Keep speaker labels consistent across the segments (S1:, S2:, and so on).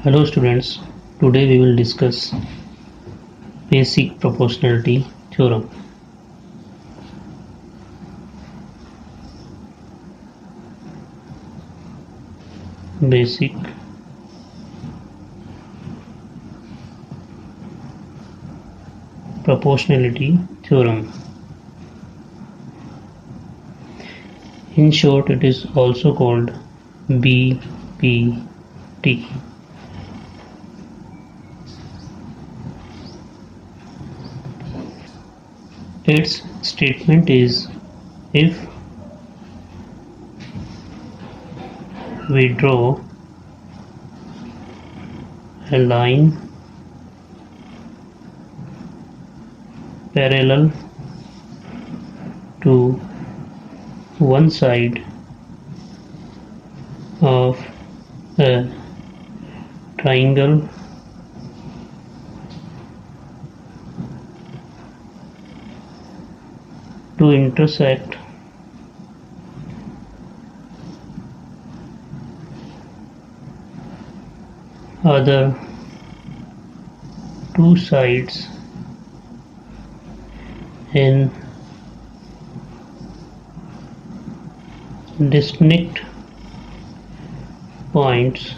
S1: Hello students, today we will discuss basic proportionality theorem. Basic proportionality theorem. In short, it is also called BPT. Its statement is, if we draw a line parallel to one side of a triangle to intersect other two sides in distinct points,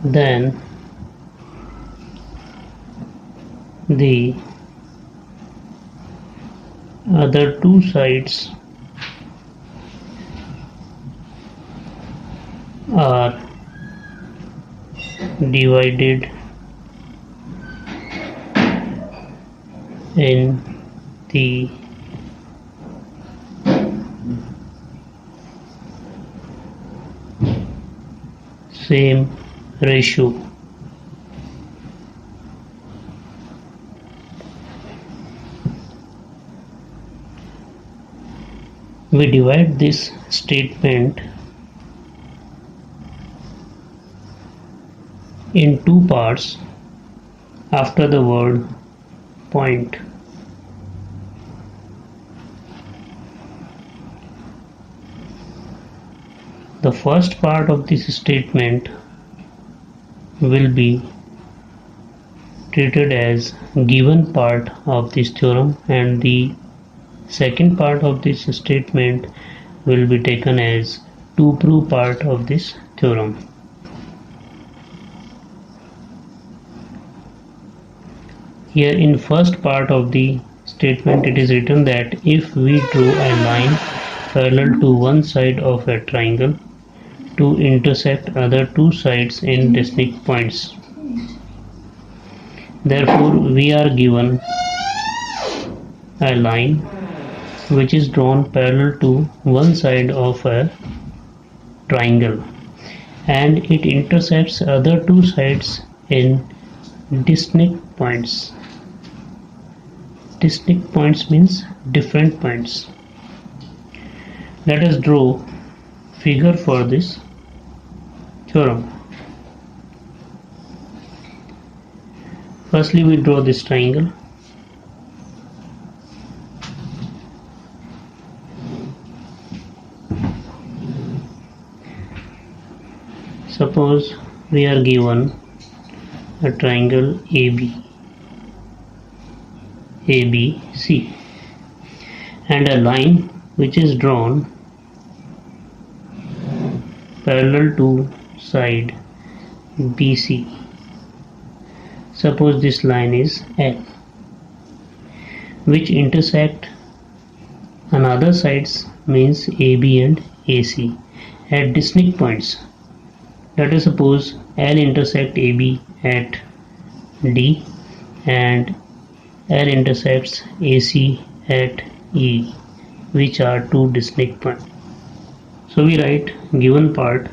S1: then the other two sides are divided in the same ratio. We divide this statement in two parts after the word point. The first part of this statement will be treated as given part of this theorem, and the second part of this statement will be taken as to prove part of this theorem. Here in first part of the statement it is written that if we draw a line parallel to one side of a triangle to intersect other two sides in distinct points, therefore we are given a line which is drawn parallel to one side of a triangle and it intersects other two sides in distinct points. Distinct points means different points. Let us draw figure for this theorem. Firstly, we draw this triangle. Suppose we are given a triangle ABC and a line which is drawn parallel to side BC. Suppose this line is L, which intersect another sides means AB and AC at distinct points. Let us suppose L intersect AB at D and L intersects AC at E, which are two distinct points. So we write given part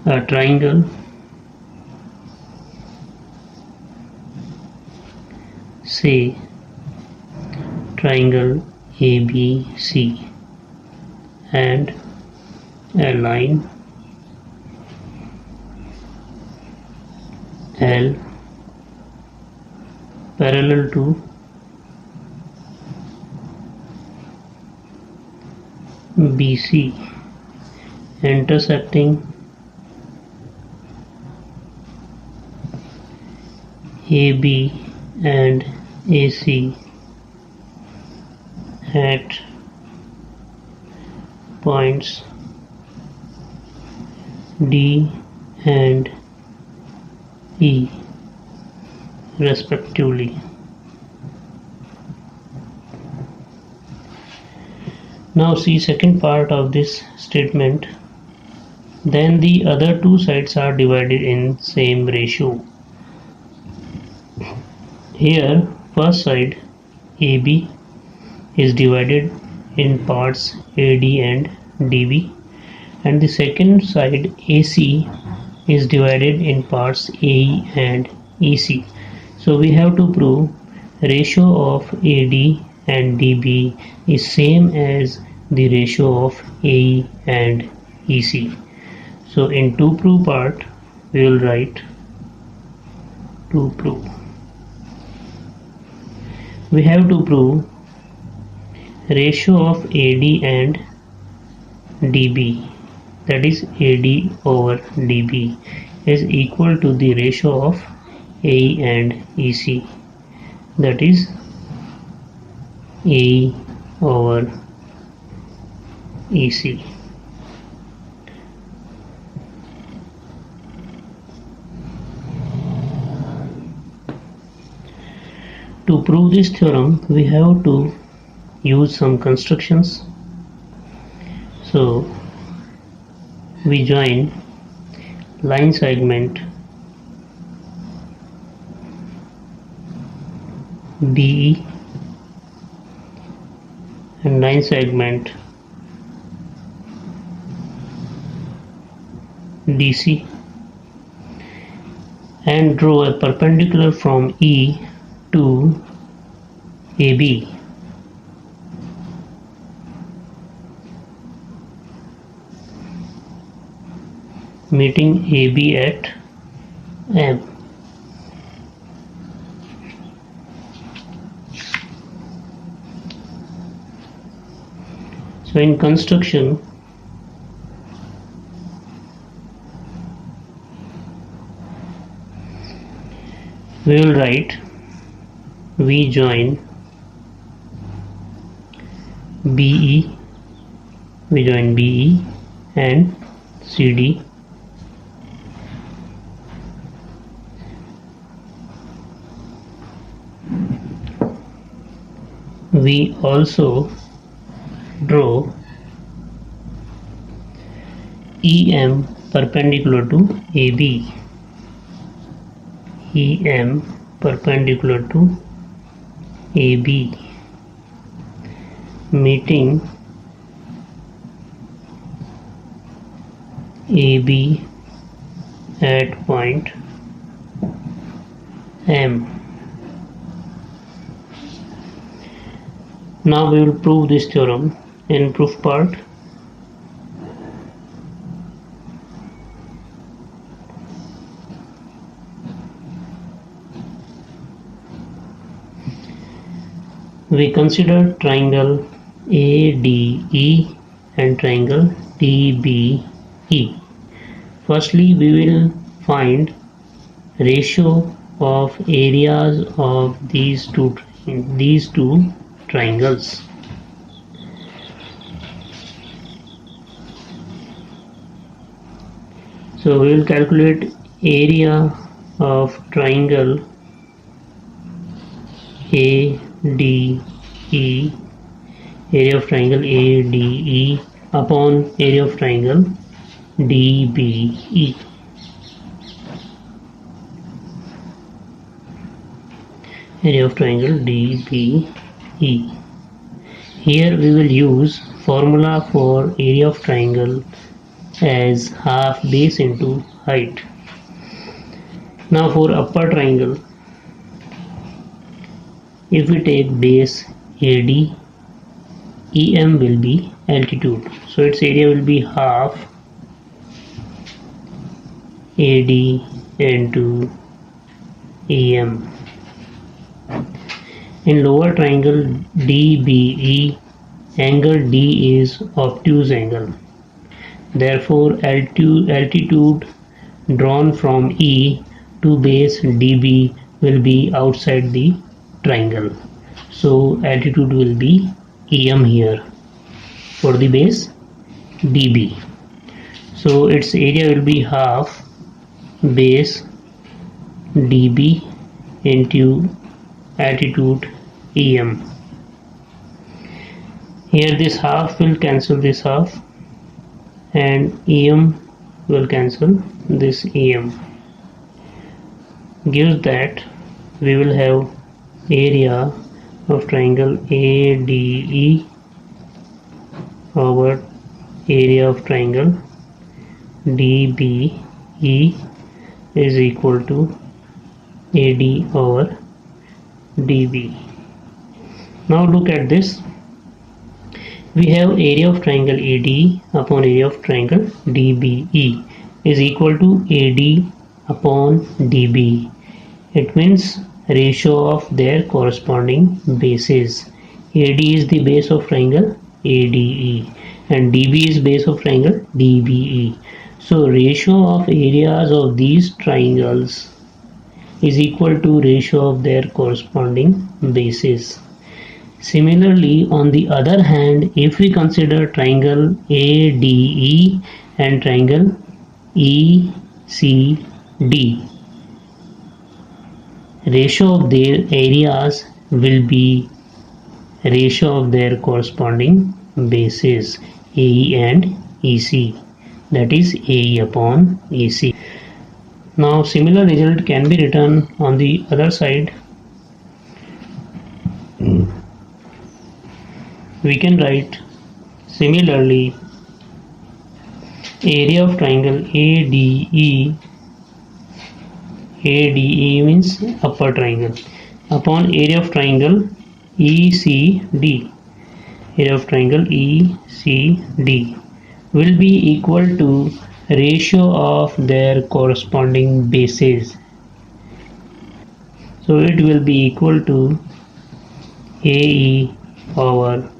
S1: a triangle say triangle ABC and a line L parallel to BC intersecting AB and AC at points D and E respectively. Now see second part of this statement. Then the other two sides are divided in same ratio. Here first side AB is divided in parts AD and DB, and the second side AC is divided in parts AE and EC. So we have to prove ratio of AD and DB is same as the ratio of AE and EC. So in to prove part we will write to prove. We have to prove ratio of AD and DB, that is AD over DB, is equal to the ratio of AE and EC, that is AE over EC. To prove this theorem, we have to use some constructions. So we join line segment BE and line segment DC and draw a perpendicular from E to AB. Meeting AB at M. So in construction, we will write we join BE, and CD we also draw EM perpendicular to AB, EM perpendicular to AB, meeting AB at point M. Now we will prove this theorem. In proof part, we consider triangle ADE and triangle DBE. Firstly, we will find ratio of areas of these two triangles. So we will calculate area of triangle ADE, area of triangle ADE upon area of triangle DBE. Area of triangle DBE. Here we will use formula for area of triangle as half base into height. Now for upper triangle, if we take base AD, EM will be altitude, so its area will be half AD into EM. In lower triangle DBE, angle D is obtuse angle. Therefore, altitude drawn from E to base DB will be outside the triangle. So altitude will be EM here for the base DB. So its area will be half base DB into altitude EM. Here this half will cancel this half and EM will cancel this EM. Gives that we will have area of triangle ADE over area of triangle DBE is equal to AD over DB. Now look at this. We have area of triangle ADE upon area of triangle DBE is equal to AD upon DB. It means ratio of their corresponding bases. AD is the base of triangle ADE and DB is base of triangle DBE. So ratio of areas of these triangles is equal to ratio of their corresponding bases. Similarly, on the other hand, if we consider triangle ADE and triangle ECD, ratio of their areas will be ratio of their corresponding bases AE and EC, that is AE upon EC. Now similar result can be written on the other side. We can write similarly area of triangle ADE means upper triangle upon area of triangle ECD. Area of triangle ECD will be equal to ratio of their corresponding bases. So it will be equal to AE over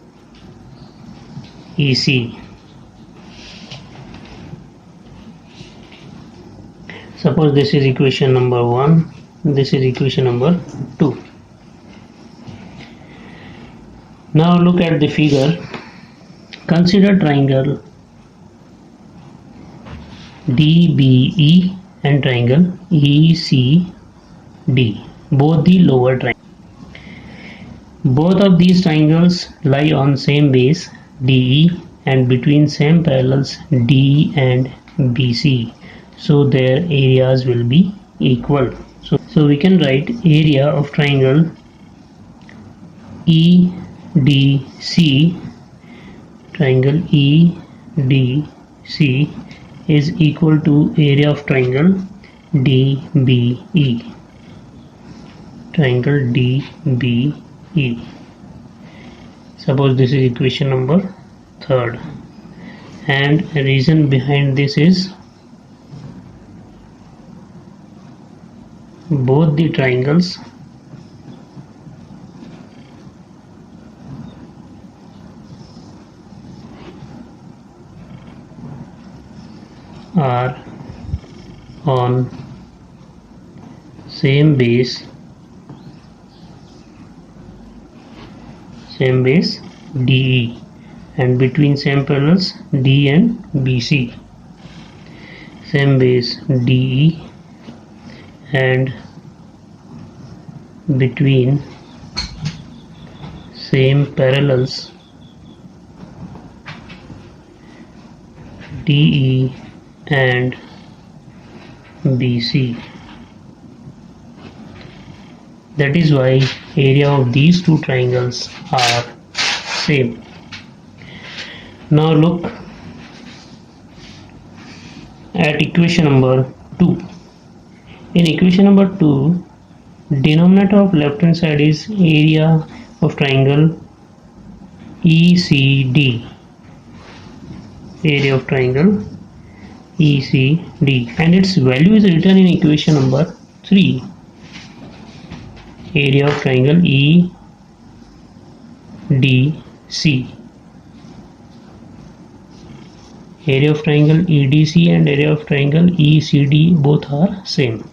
S1: EC. Suppose this is equation number 1, this is equation number 2. Now look at the figure. Consider triangle DBE and triangle ECD, both the lower triangles. Both of these triangles lie on same base DE and between same parallels D and BC. So their areas will be equal. So we can write area of triangle EDC, triangle EDC is equal to area of triangle DBE, triangle DBE. Suppose this is equation number 3rd, and reason behind this is both the triangles are on same base DE and between same parallels D and BC. Same base DE and between same parallels DE and BC. That is why area of these two triangles are same. Now look at equation number 2. In equation number 2, denominator of left hand side is area of triangle ECD. Area of triangle ECD, and its value is written in equation number 3. Area of triangle EDC area of triangle EDC and area of triangle ECD both are same.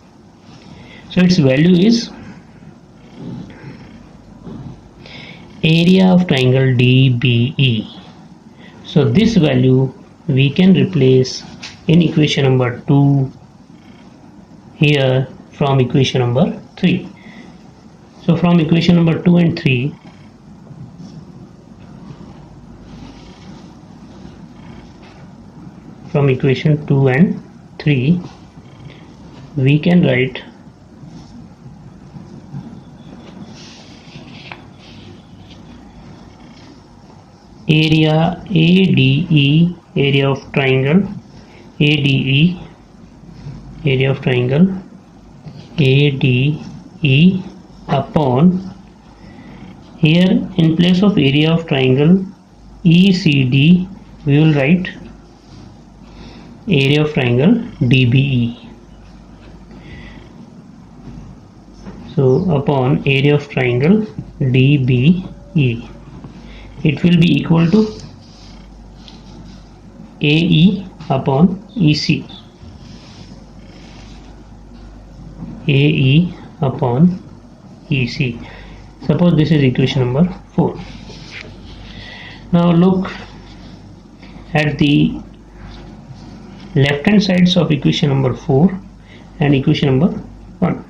S1: So its value is area of triangle DBE. So this value we can replace in equation number 2 here from equation number 3. So from equation number 2 and 3, from equation 2 and 3 we can write area ADE, area of triangle ADE, area of triangle ADE upon, here in place of area of triangle ECD we will write area of triangle DBE. So upon area of triangle DBE, it will be equal to AE upon EC. AE upon EC. Suppose this is equation number 4. Now look at the left hand sides of equation number 4 and equation number 1.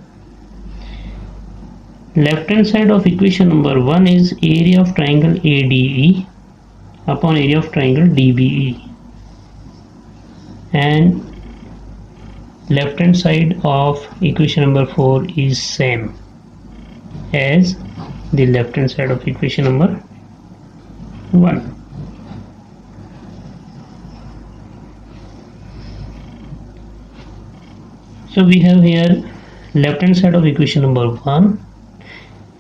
S1: Left hand side of equation number 1 is area of triangle ADE upon area of triangle DBE, and left hand side of equation number 4 is same as the left hand side of equation number 1. So we have here left hand side of equation number 1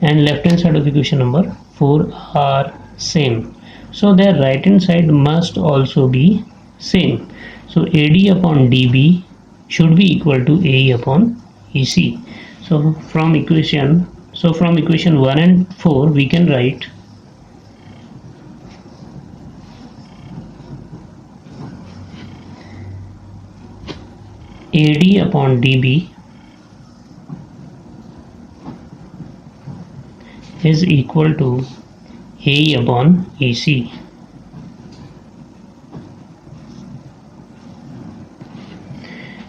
S1: and left hand side of equation number 4 are same, so their right hand side must also be same. So AD upon DB should be equal to AE upon EC. So from equation 1 and 4 we can write AD upon DB is equal to AE upon EC.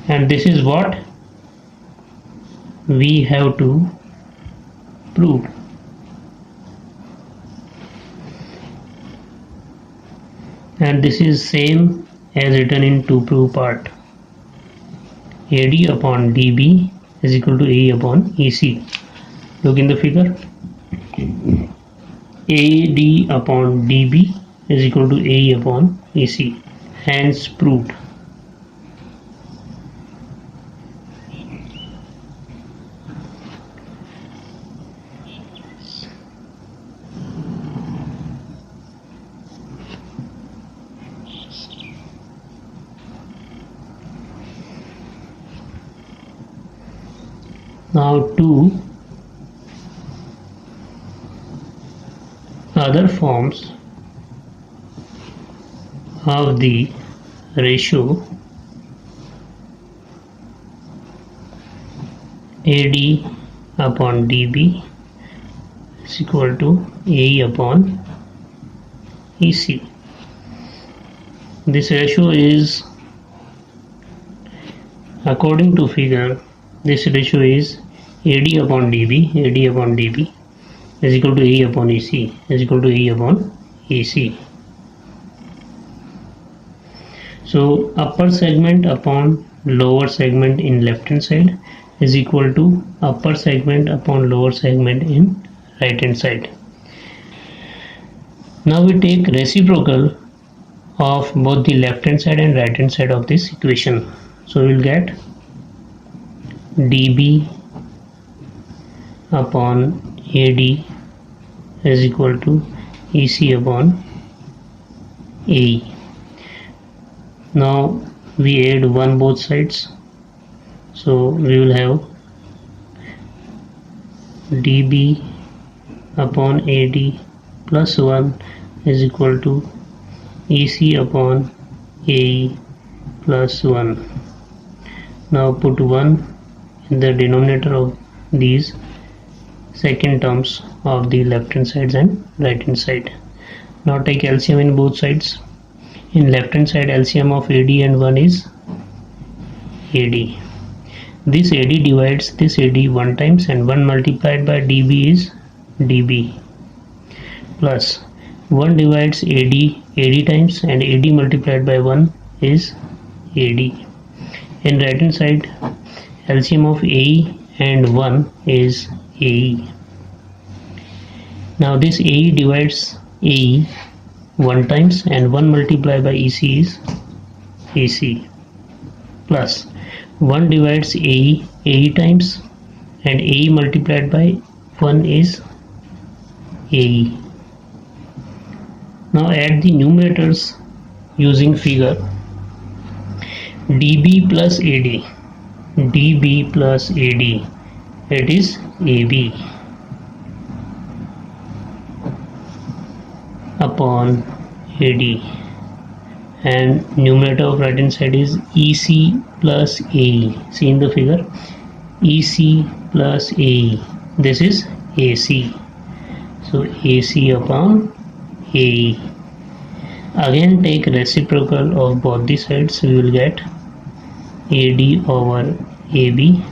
S1: And this is what we have to prove. And this is same as written in to prove part. AD upon DB is equal to AE upon EC. Look in the figure. AD upon DB is equal to AE upon EC. Hence proved. Now two other forms of the ratio AD upon DB is equal to AE upon EC. This ratio is, according to figure, this ratio is AD upon DB is equal to AE upon EC is equal to AE upon EC. So upper segment upon lower segment in left hand side is equal to upper segment upon lower segment in right hand side. Now we take reciprocal of both the left hand side and right hand side of this equation. So we will get DB upon AD is equal to EC upon AE. Now we add 1 both sides, so we will have DB upon AD plus 1 is equal to EC upon AE plus 1. Now put 1 in the denominator of these second terms of the left hand side and right hand side. Now take LCM in both sides. In left hand side, LCM of AD and 1 is AD. This AD divides this AD 1 times, and 1 multiplied by DB is DB, plus 1 divides AD times, and AD multiplied by 1 is AD. In right hand side, LCM of AE and 1 is AE. Now this AE divides AE 1 times, and 1 multiplied by EC is AC, plus 1 divides AE times, and AE multiplied by 1 is AE. Now add the numerators using figure. DB plus AD, DB plus AD, it is AB upon AD, and numerator of right hand side is EC plus AE. See in the figure, EC plus AE, this is AC, so AC upon AE. Again take reciprocal of both the sides, we will get AD over AB.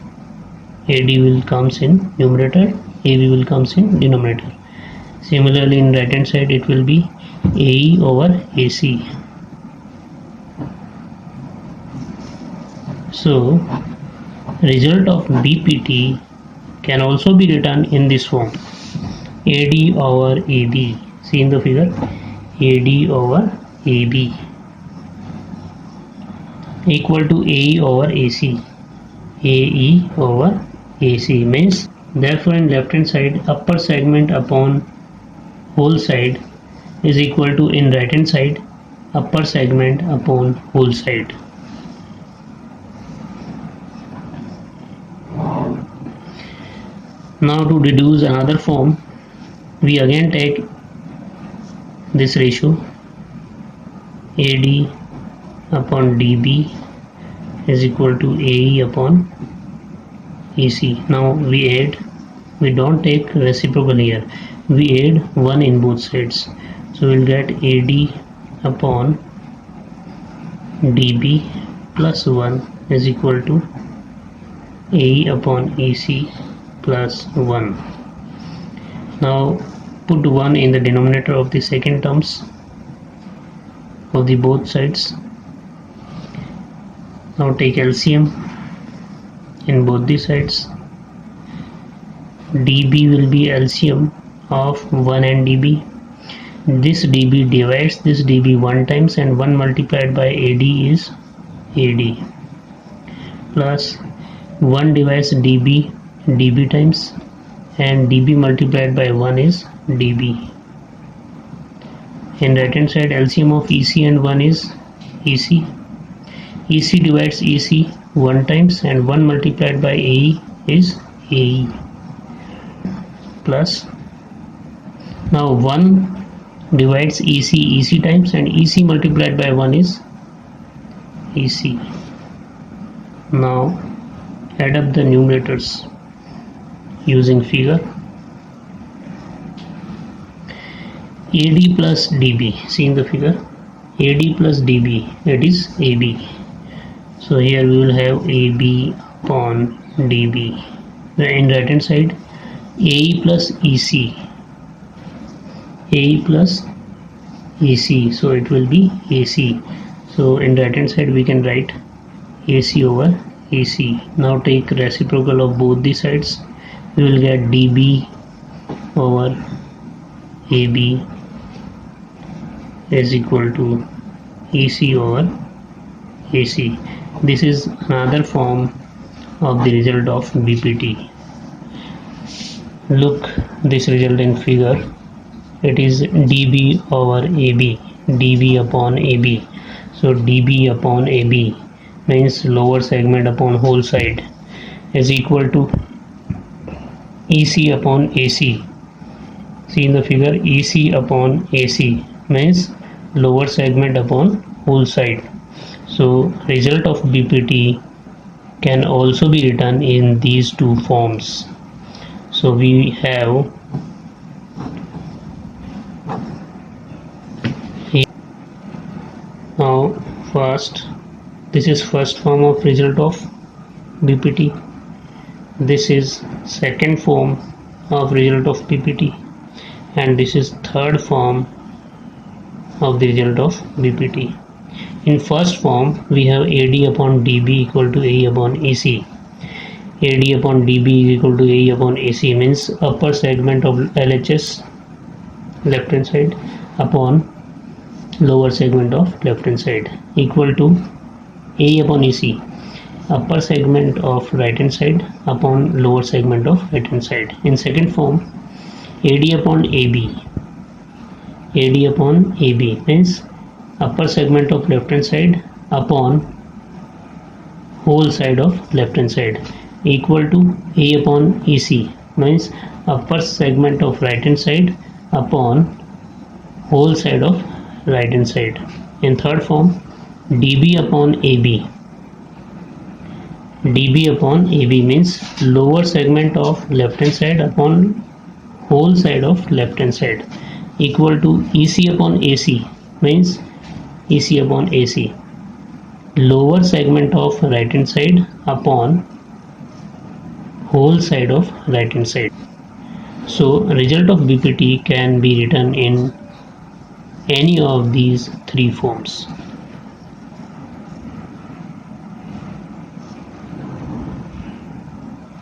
S1: AD will comes in numerator, AB will comes in denominator. Similarly in right hand side it will be AE over AC. So result of BPT can also be written in this form, AD over AB. See in the figure, AD over AB equal to AE over AC. AE over AC means, therefore in left hand side, upper segment upon whole side is equal to in right hand side, upper segment upon whole side. Now to deduce another form, we again take this ratio, AD upon DB is equal to AE upon AC. Now we add, we don't take reciprocal here, we add 1 in both sides, so we'll get AD upon DB plus 1 is equal to AE upon AC plus 1. Now put 1 in the denominator of the second terms of the both sides. Now take LCM in both the sides. DB will be LCM of 1 and DB. This DB divides this DB 1 times, and 1 multiplied by AD is AD, plus 1 divides DB times, and DB multiplied by 1 is DB. In right hand side, LCM of EC and 1 is EC. EC divides EC 1 times, and 1 multiplied by AE is AE, plus now 1 divides EC times, and EC multiplied by 1 is EC. Now add up the numerators using figure. AD plus DB, see in the figure, AD plus DB, it is AB. So here we will have AB upon DB. In right hand side, AE plus EC, AE plus EC, so it will be AC. So in right hand side we can write AC over AC. Now take reciprocal of both the sides, we will get DB over AB is equal to EC over AC. This is another form of the result of BPT. Look this result in figure. It is DB over AB, DB upon AB. So DB upon AB means lower segment upon whole side is equal to EC upon AC. See in the figure, EC upon AC means lower segment upon whole side. So result of BPT can also be written in these two forms. So we have here. Now first, this is first form of result of BPT. This is second form of result of BPT, and this is third form of the result of BPT. In first form, we have AD upon DB equal to A upon AC. AD upon DB is equal to A upon AC means upper segment of LHS left hand side upon lower segment of left hand side equal to A upon AC, upper segment of right hand side upon lower segment of right hand side. In second form, AD upon AB. AD upon AB means upper segment of left hand side upon whole side of left hand side equal to A upon EC means upper segment of right hand side upon whole side of right hand side. In third form, dB upon AB. dB upon AB means lower segment of left hand side upon whole side of left hand side equal to EC upon AC means EC upon AC, lower segment of right hand side upon whole side of right hand side. So result of BPT can be written in any of these three forms.